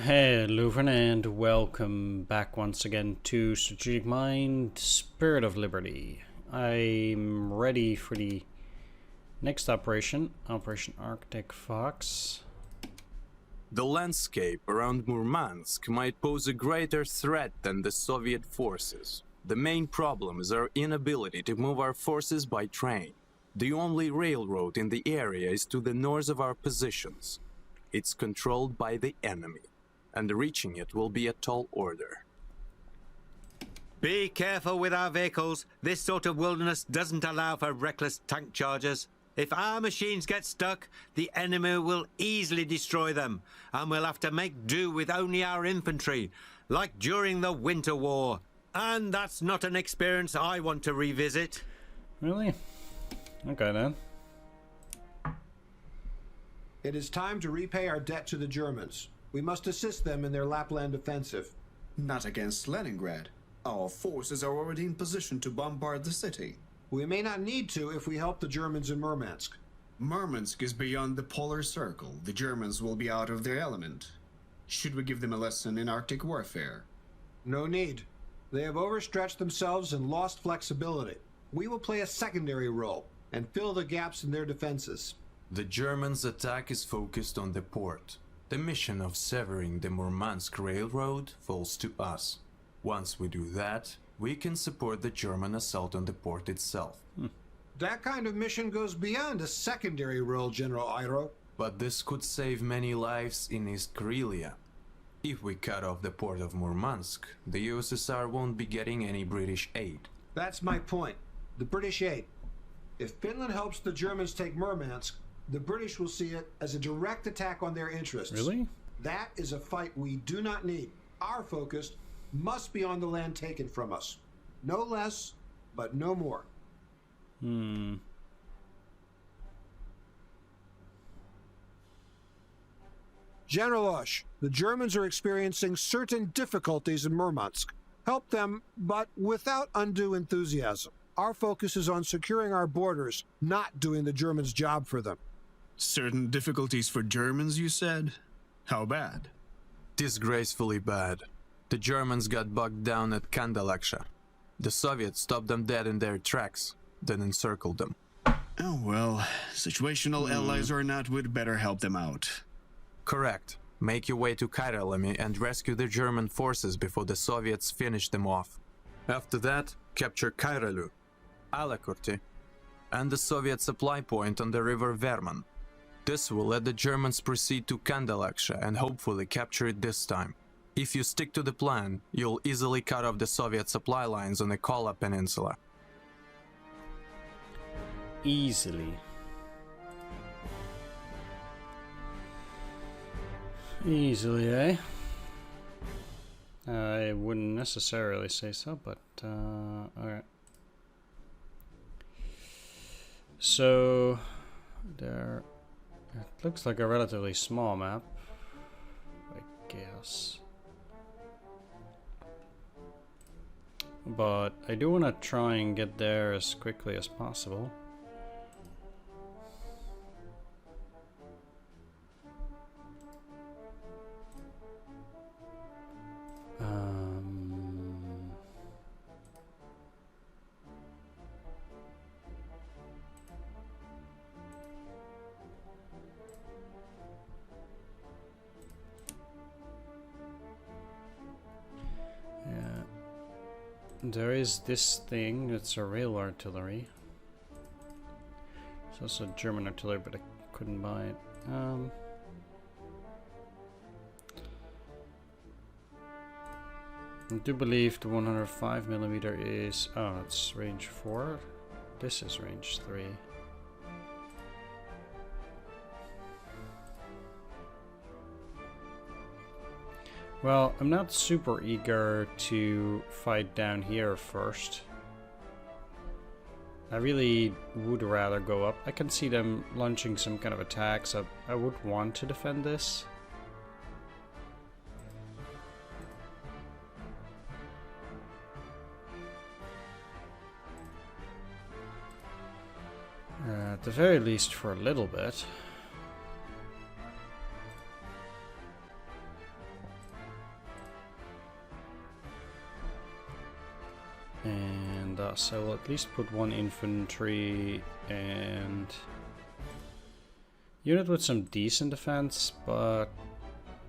Hello and welcome back once again to Strategic Mind, Spirit of Liberty. I'm ready for the next operation, Operation Arctic Fox. The landscape around Murmansk might pose a greater threat than the Soviet forces. The main problem is our inability to move our forces by train. The only railroad in the area is to the north of our positions. It's controlled by the enemy, and reaching it will be a tall order. Be careful with our vehicles. This sort of wilderness doesn't allow for reckless tank charges. If our machines get stuck, the enemy will easily destroy them, and we'll have to make do with only our infantry, like during the Winter War. And that's not an experience I want to revisit. Really? Okay then. It is time to repay our debt to the Germans. We must assist them in their Lapland offensive. Not against Leningrad. Our forces are already in position to bombard the city. We may not need to if we help the Germans in Murmansk. Murmansk is beyond the polar circle. The Germans will be out of their element. Should we give them a lesson in Arctic warfare? No need. They have overstretched themselves and lost flexibility. We will play a secondary role and fill the gaps in their defenses. The Germans' attack is focused on the port. The mission of severing the Murmansk Railroad falls to us. Once we do that, we can support the German assault on the port itself. That kind of mission goes beyond a secondary role, General Iro. But this could save many lives in East Karelia. If we cut off the port of Murmansk, the USSR won't be getting any British aid. That's my point. The British aid. If Finland helps the Germans take Murmansk, the British will see it as a direct attack on their interests. Really? That is a fight we do not need. Our focus must be on the land taken from us. No less, but no more. General Osh, the Germans are experiencing certain difficulties in Murmansk. Help them, but without undue enthusiasm. Our focus is on securing our borders, not doing the Germans' job for them. Certain difficulties for Germans, you said? How bad? Disgracefully bad. The Germans got bogged down at Kandalaksha. The Soviets stopped them dead in their tracks, then encircled them. Oh well, situational allies or not, we'd better help them out. Correct. Make your way to Kairalemi and rescue the German forces before the Soviets finish them off. After that, capture Kairalu, Alakurti, and the Soviet supply point on the river Verman. This will let the Germans proceed to Kandalaksha and hopefully capture it this time. If you stick to the plan, you'll easily cut off the Soviet supply lines on the Kola Peninsula. Easily. Easily, eh? I wouldn't necessarily say so, but alright. So there, it looks like a relatively small map, I guess. But I do want to try and get there as quickly as possible. There is this thing, it's a rail artillery. It's also German artillery, but I couldn't buy it. I do believe the 105mm is... oh, it's range 4. This is range 3. Well, I'm not super eager to fight down here first. I really would rather go up. I can see them launching some kind of attacks. I would want to defend this. At the very least for a little bit. And thus I will at least put one infantry and unit with some decent defense, but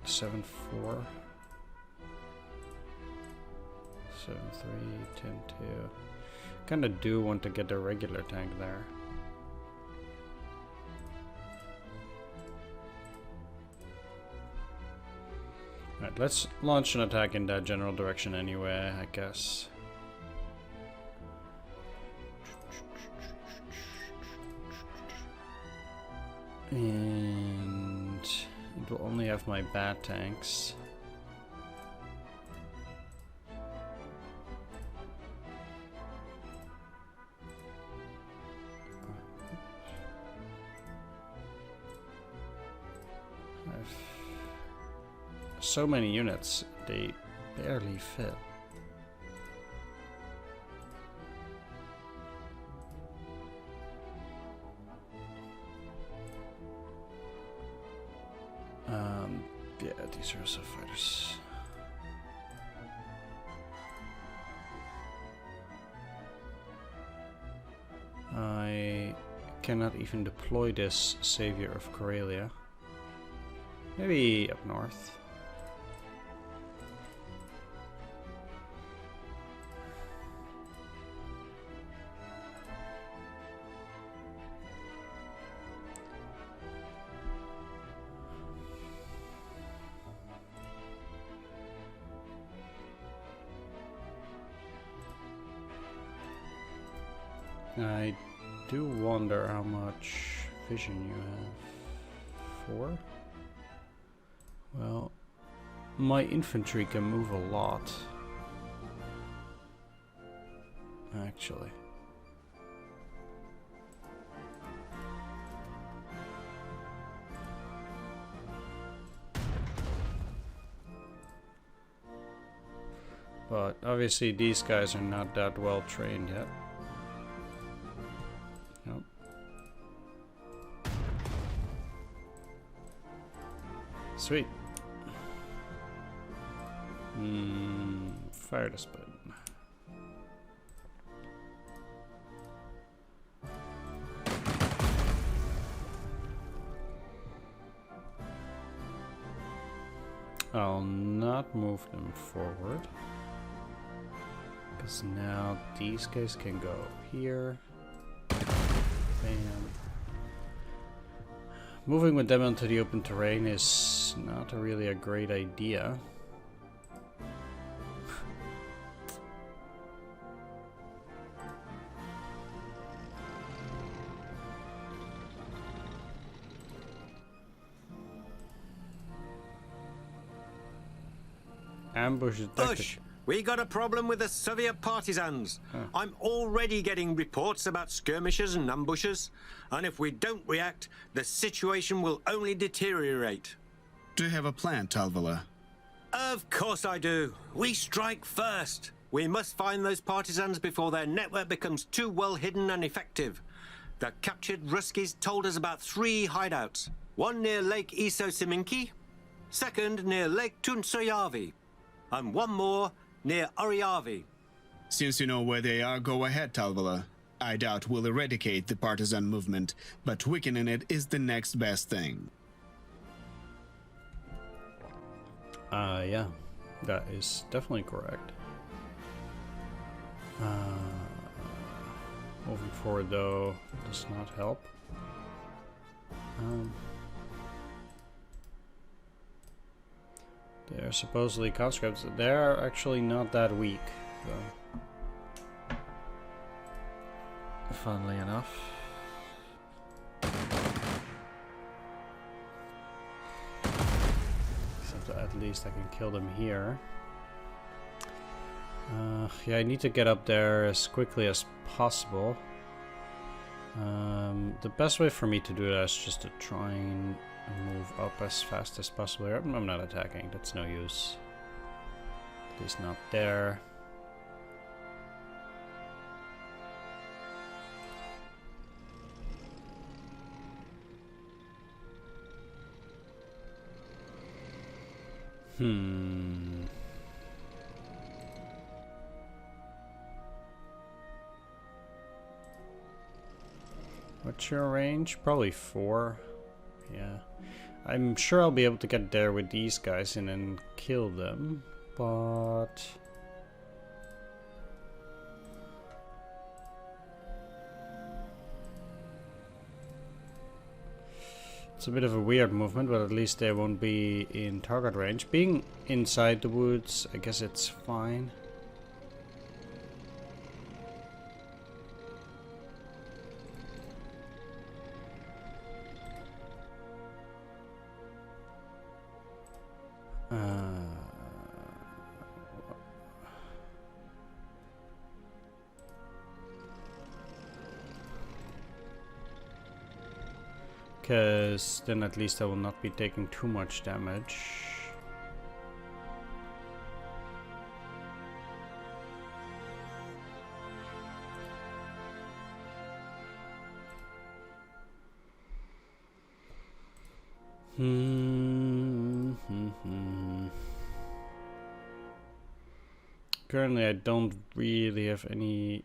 7-4, 7-3, 10-2. Kinda do want to get a regular tank there. Alright, let's launch an attack in that general direction anyway, I guess. And it will only have my bad tanks. I've so many units, they barely fit. Yeah, these are also fighters. I cannot even deploy this Savior of Karelia. Maybe up north. I do wonder how much vision you have. 4? Well, my infantry can move a lot. Actually. But obviously these guys are not that well trained yet. Nope. Sweet. Fire this button. I'll not move them forward, because now these guys can go here. Bam. Moving with them onto the open terrain is not really a great idea. Ambush detected. Push! We got a problem with the Soviet partisans. I'm already getting reports about skirmishers and ambushers, and if we don't react, the situation will only deteriorate. Do you have a plan, Talvala? Of course I do. We strike first. We must find those partisans before their network becomes too well hidden and effective. The captured Ruskies told us about 3 hideouts. One near Lake Iso-Siminki, second near Lake Tunsoyavi, and one more near Oryavi. Since you know where they are, go ahead, Talvala. I doubt we'll eradicate the partisan movement, but weakening it is the next best thing. Yeah, that is definitely correct. Moving forward, though, does not help. They're supposedly conscripts. They're actually not that weak, though. Funnily enough. Except at least I can kill them here. Yeah, I need to get up there as quickly as possible. The best way for me to do that is just to try and move up as fast as possible. I'm not attacking, that's no use. At least not there. What's your range? Probably 4. Yeah. I'm sure I'll be able to get there with these guys and then kill them, but... It's a bit of a weird movement, but at least they won't be in target range. Being inside the woods, I guess it's fine. Because then at least I will not be taking too much damage. Currently I don't really have any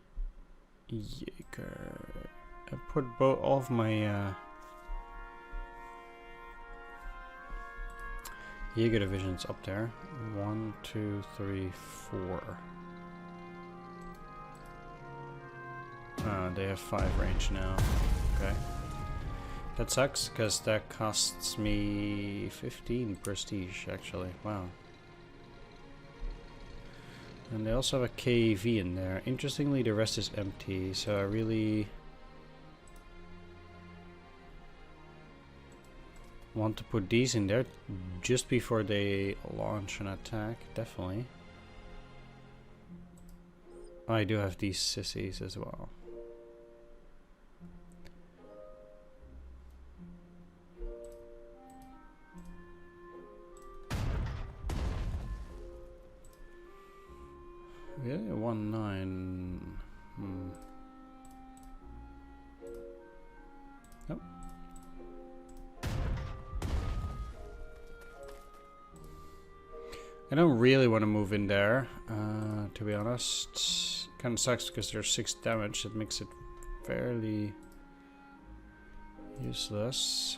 Jaeger. I put both of my Jaeger divisions up there. 1, 2, 3, 4. They have 5 range now. Okay. That sucks, because that costs me 15 prestige, actually. Wow. And they also have a KV in there. Interestingly, the rest is empty, so I really want to put these in there just before they launch an attack, definitely. I do have these sissies as well. Yeah, 1-9. Nope. I don't really want to move in there, to be honest. Kind of sucks because there's 6 damage. That makes it fairly useless.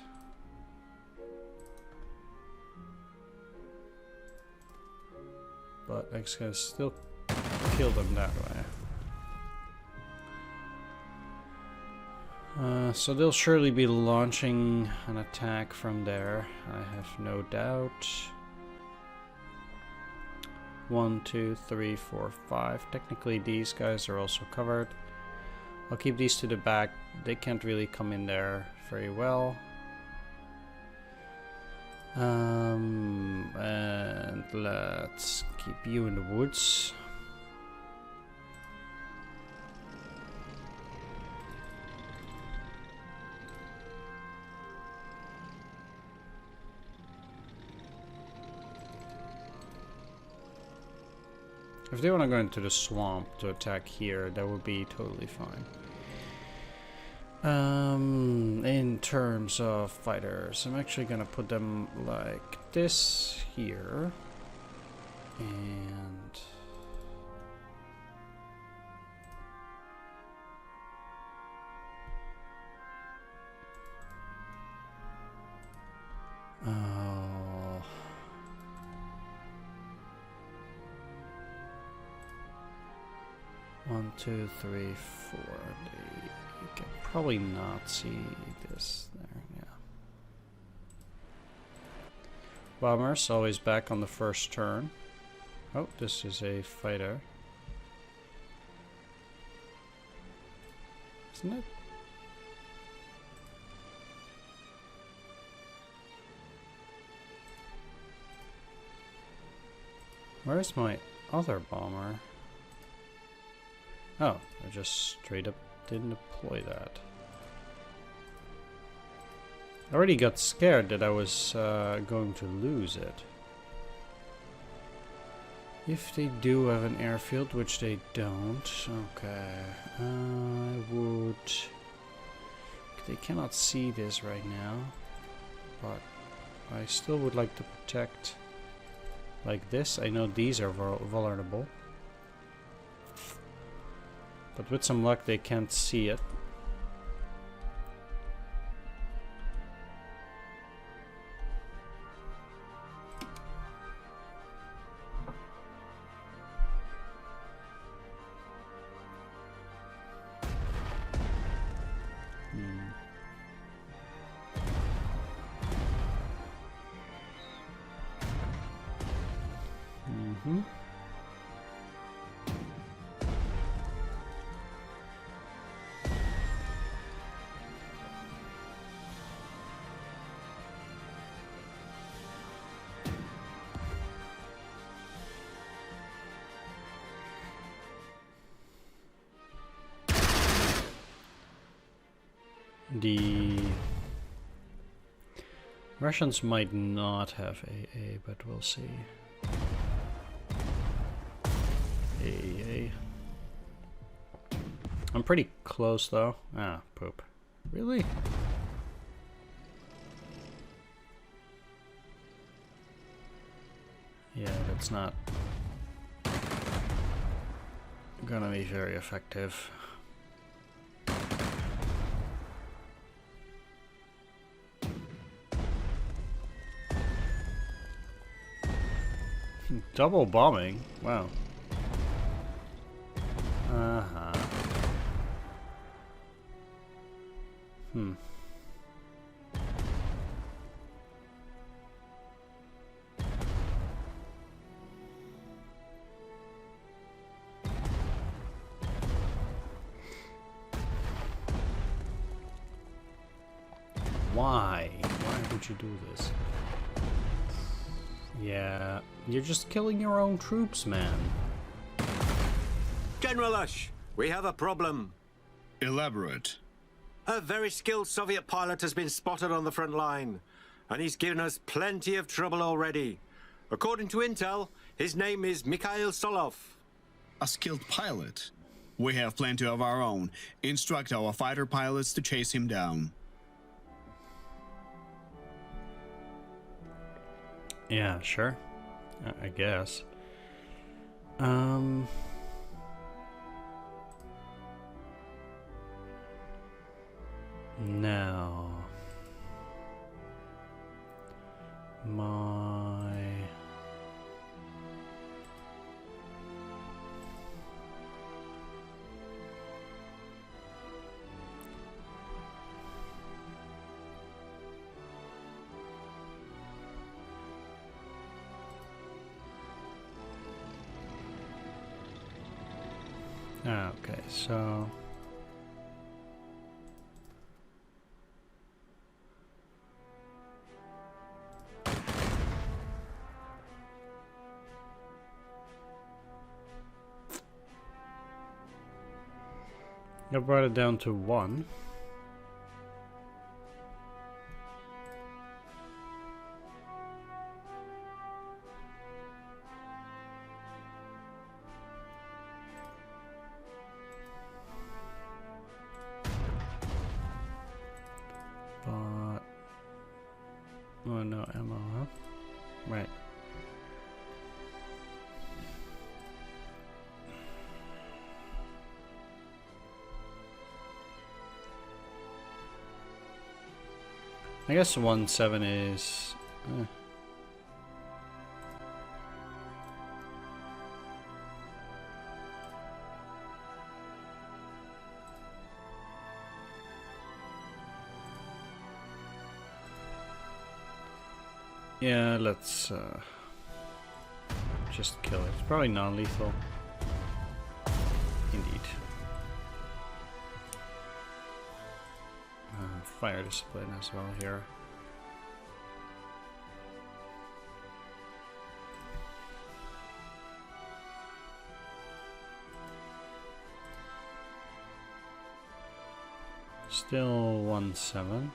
But I can still kill them that way. So they'll surely be launching an attack from there, I have no doubt. 1, 2, 3, 4, 5. Technically these guys are also covered. I'll keep these to the back. They can't really come in there very well. And let's keep you in the woods. If they want to go into the swamp to attack here, that would be totally fine. In terms of fighters, I'm actually gonna put them like this here. And oh, 1, 2, 3, 4. You can probably not see this there, yeah. Bombers always back on the first turn. Oh, this is a fighter. Isn't it? Where's my other bomber? Oh, I just straight up didn't deploy that. I already got scared that I was going to lose it. If they do have an airfield, which they don't, okay. I would... They cannot see this right now, but I still would like to protect like this. I know these are vulnerable. But with some luck they can't see it. Mm-hmm. The Russians might not have AA, but we'll see. AA. I'm pretty close though. Ah, poop. Really? Yeah, that's not gonna be very effective. Double bombing? Wow. Uh-huh. Hmm. Why? Why would you do this? Yeah, you're just killing your own troops, man. General Ush, we have a problem. Elaborate. A very skilled Soviet pilot has been spotted on the front line, and he's given us plenty of trouble already. According to intel, his name is Mikhail Solov. A skilled pilot. We have plenty of our own. Instruct our fighter pilots to chase him down. Yeah, sure. I guess. Now, okay, so I brought it down to 1. But oh no, ammo, huh? Right. I guess 1.7 is... Yeah, let's just kill it. It's probably non-lethal. Indeed. Fire discipline as well here. Still 1.7.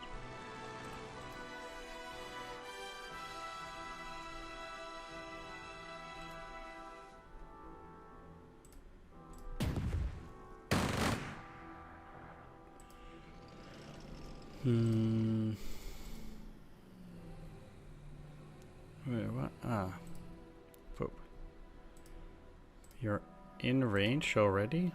Wait, what? Ah. Poop. You're in range already?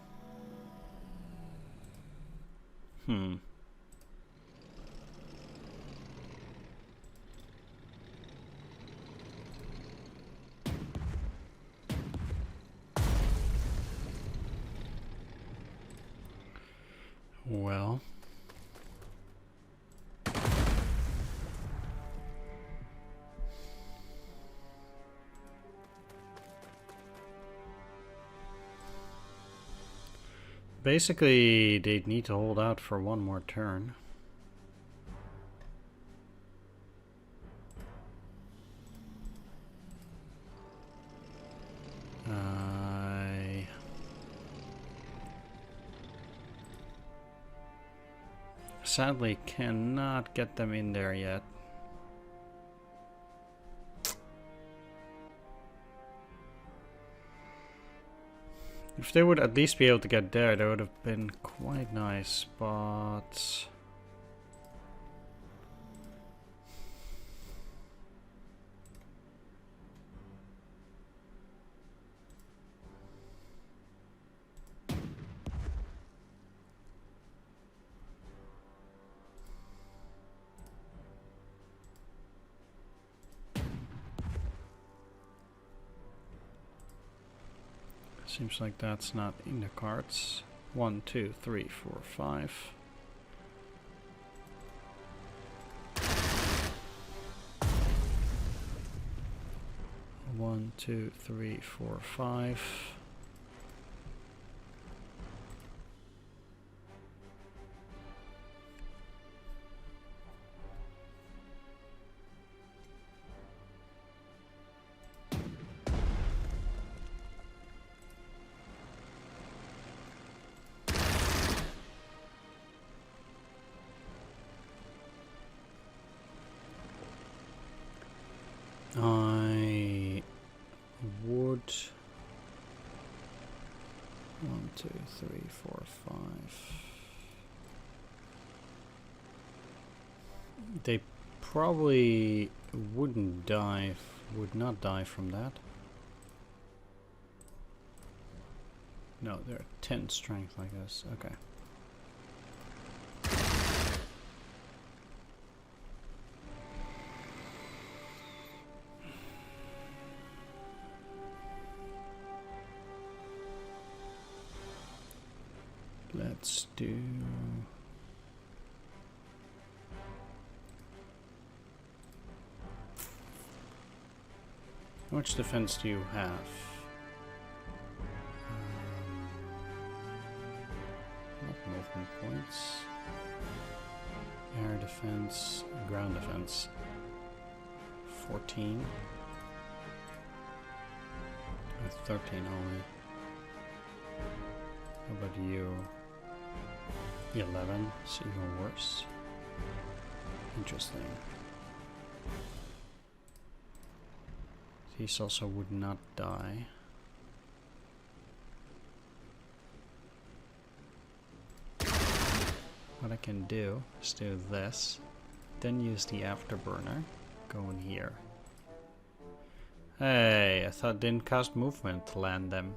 Well. Basically, they'd need to hold out for one more turn. I sadly cannot get them in there yet. If they would at least be able to get there, that would have been quite nice, but... seems like that's not in the cards. 1, 2, 3, 4, 5. One, two, three, four, 5. I would 1, 2, 3, 4, 5. They probably wouldn't die, would not die from that. No, they're 10 strength like this. Okay. Let's do... How much defense do you have? Not movement points. Air defense, ground defense. 14. 13 only. How about you? 11, it's even worse. Interesting. These also would not die. What I can do is do this, then use the afterburner, go in here. Hey, I thought it didn't cost movement to land them.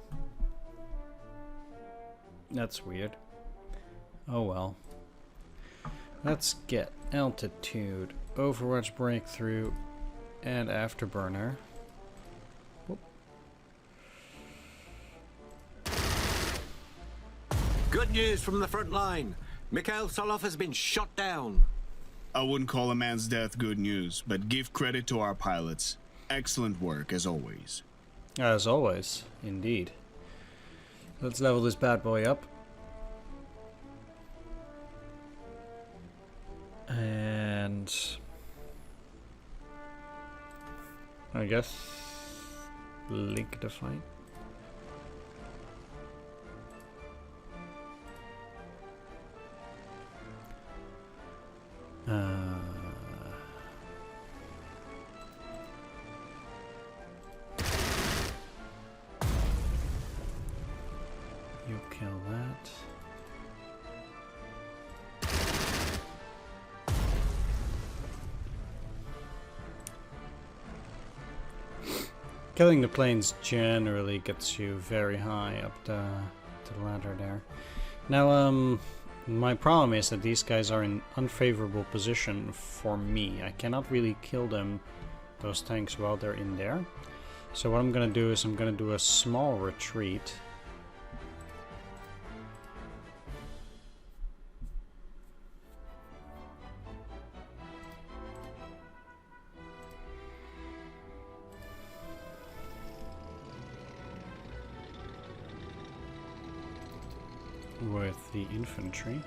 That's weird. Oh well. Let's get altitude, Overwatch breakthrough, and afterburner. Whoop. Good news from the front line. Mikhail Solov has been shot down. I wouldn't call a man's death good news, but give credit to our pilots. Excellent work, as always. As always, indeed. Let's level this bad boy up. And I guess link the fight. You kill that. Killing the planes generally gets you very high up the ladder there. Now, my problem is that these guys are in unfavorable position for me. I cannot really kill them, those tanks, while they're in there. So what I'm gonna do is I'm gonna do a small retreat. with the infantry.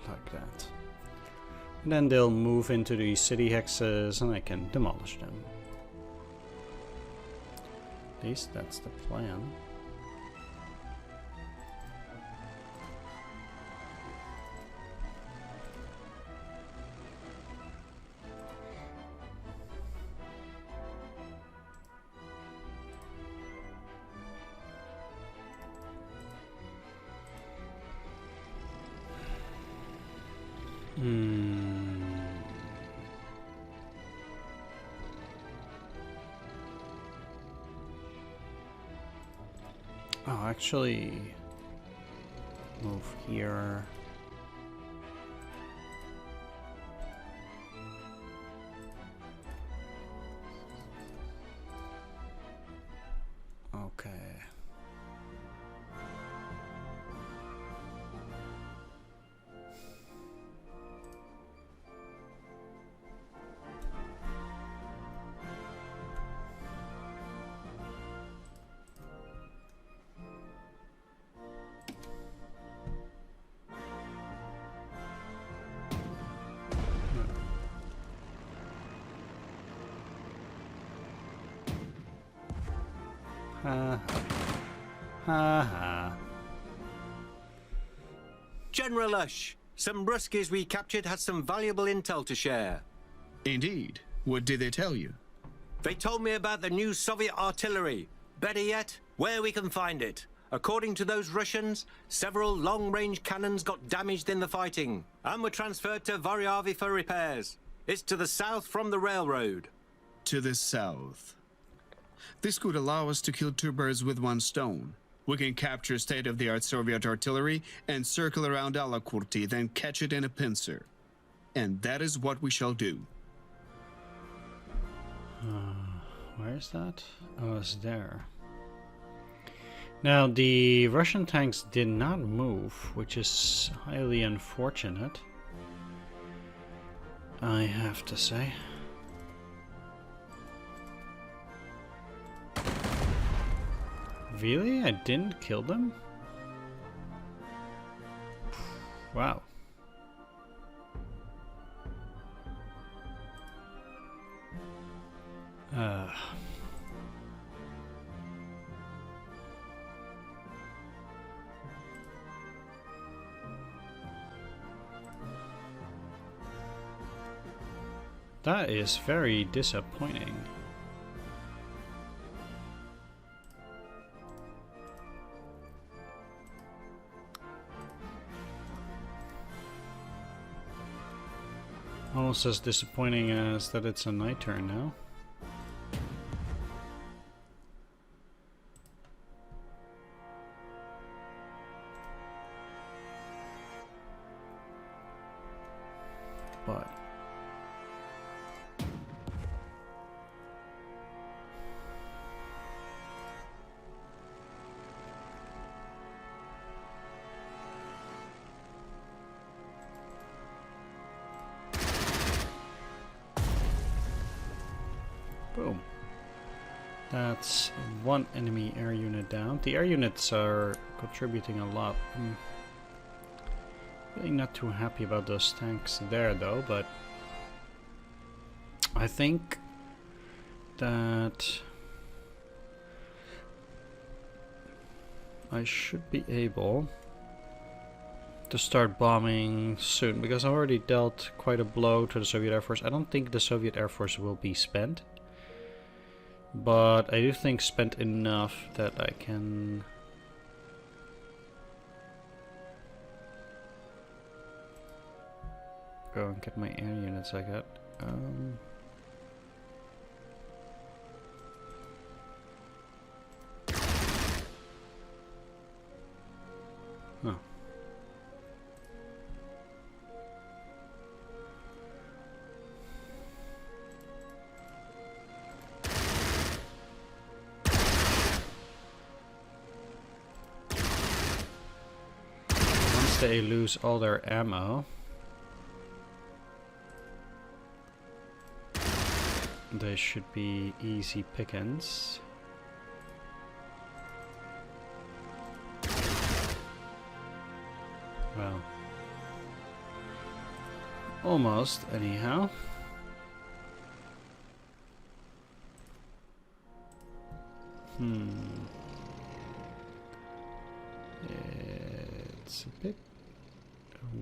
Like that. And then they'll move into the city hexes and I can demolish them. At least that's the plan. Oh, actually, move here. Okay. Ha ha. General Ush, some Ruskies we captured had some valuable intel to share. Indeed. What did they tell you? They told me about the new Soviet artillery. Better yet, where we can find it. According to those Russians, several long-range cannons got damaged in the fighting and were transferred to WWII for repairs. It's to the south from the railroad. To the south. This could allow us to kill two birds with one stone. We can capture state-of-the-art Soviet artillery and circle around Alakurti, then catch it in a pincer. And that is what we shall do. Where is that? Oh, it's there. Now, the Russian tanks did not move, which is highly unfortunate, I have to say. Really? I didn't kill them? Wow. That is very disappointing. Almost as disappointing as that it's a night turn now. But boom. That's one enemy air unit down. The air units are contributing a lot. I'm really not too happy about those tanks there though, but I think that I should be able to start bombing soon, because I already dealt quite a blow to the Soviet Air Force. I don't think the Soviet Air Force will be spent, but I do think spent enough that I can go and get my air units I got. case they lose all their ammo. They should be easy pickings. Well, almost, anyhow. It's a bit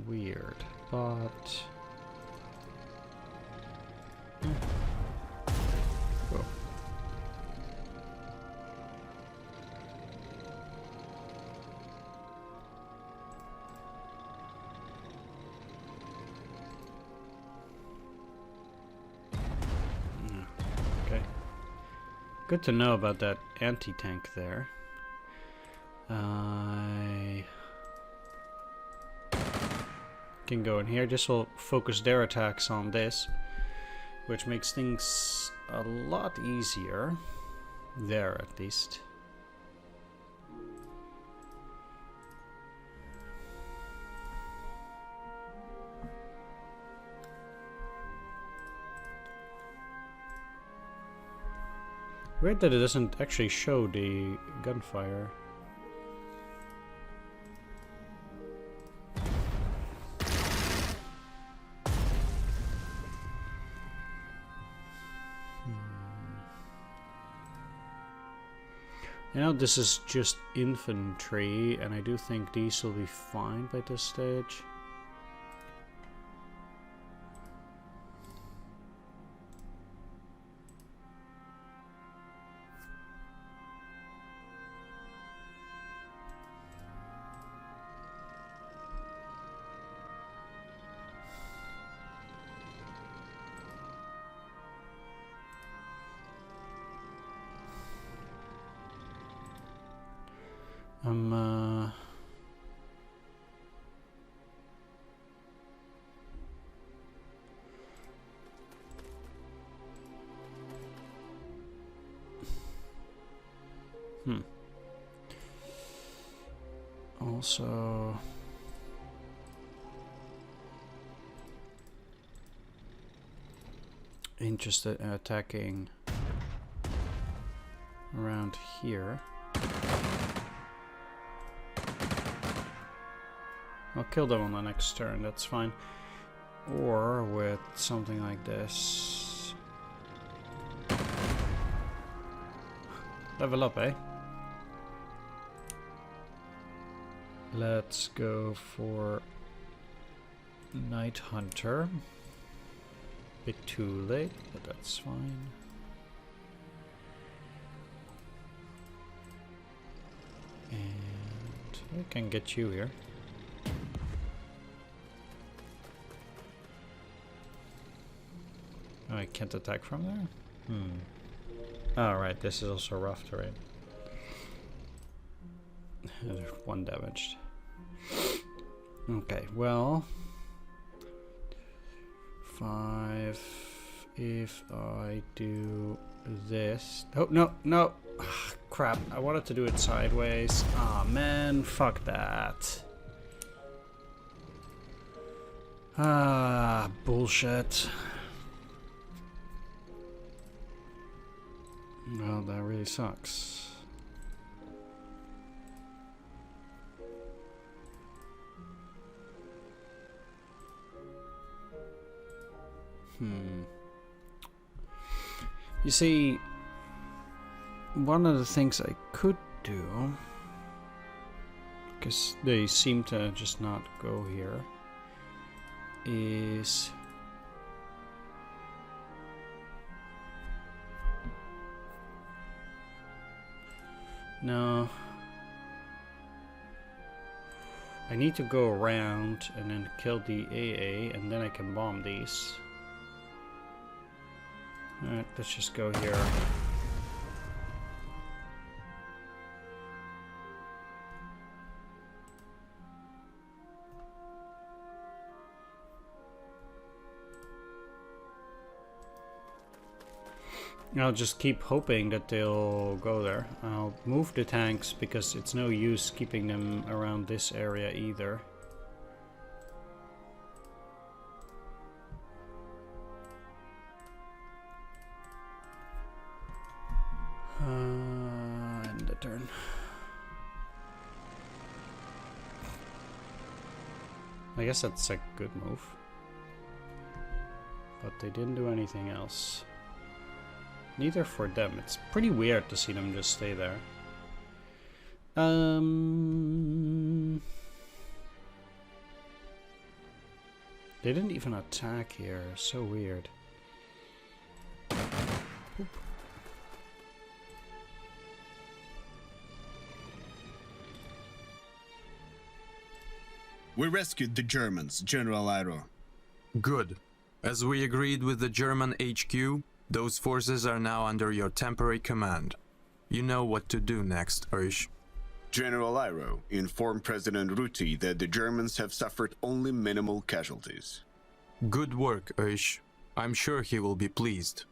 weird, but... Cool. Okay. Good to know about that anti-tank there. I can go in here. This will focus their attacks on this, which makes things a lot easier. There, at least. Weird that it doesn't actually show the gunfire. You know, this is just infantry, and I do think these will be fine by this stage. Also, interested in attacking around here. I'll kill them on the next turn, that's fine. Or with something like this. Level up, eh? Let's go for Night Hunter. Bit too late, but that's fine. And I can get you here. Oh, I can't attack from there? Alright, this is also rough terrain. There's one damaged. Okay, well... 5... If I do this... Oh, no, no! Ugh, crap, I wanted to do it sideways. Aw, man, fuck that. Ah, bullshit. Well, that really sucks. You see, one of the things I could do, because they seem to just not go here, is no, I need to go around and then kill the AA, and then I can bomb these. Alright, let's just go here. I'll just keep hoping that they'll go there. I'll move the tanks because it's no use keeping them around this area either. I guess that's a good move. But they didn't do anything else. Neither for them. It's pretty weird to see them just stay there. They didn't even attack here. So weird. Oop. We rescued the Germans, General Iro. Good. As we agreed with the German HQ, those forces are now under your temporary command. You know what to do next, Ursh. General Iro, inform President Ruti that the Germans have suffered only minimal casualties. Good work, Ursh. I'm sure he will be pleased.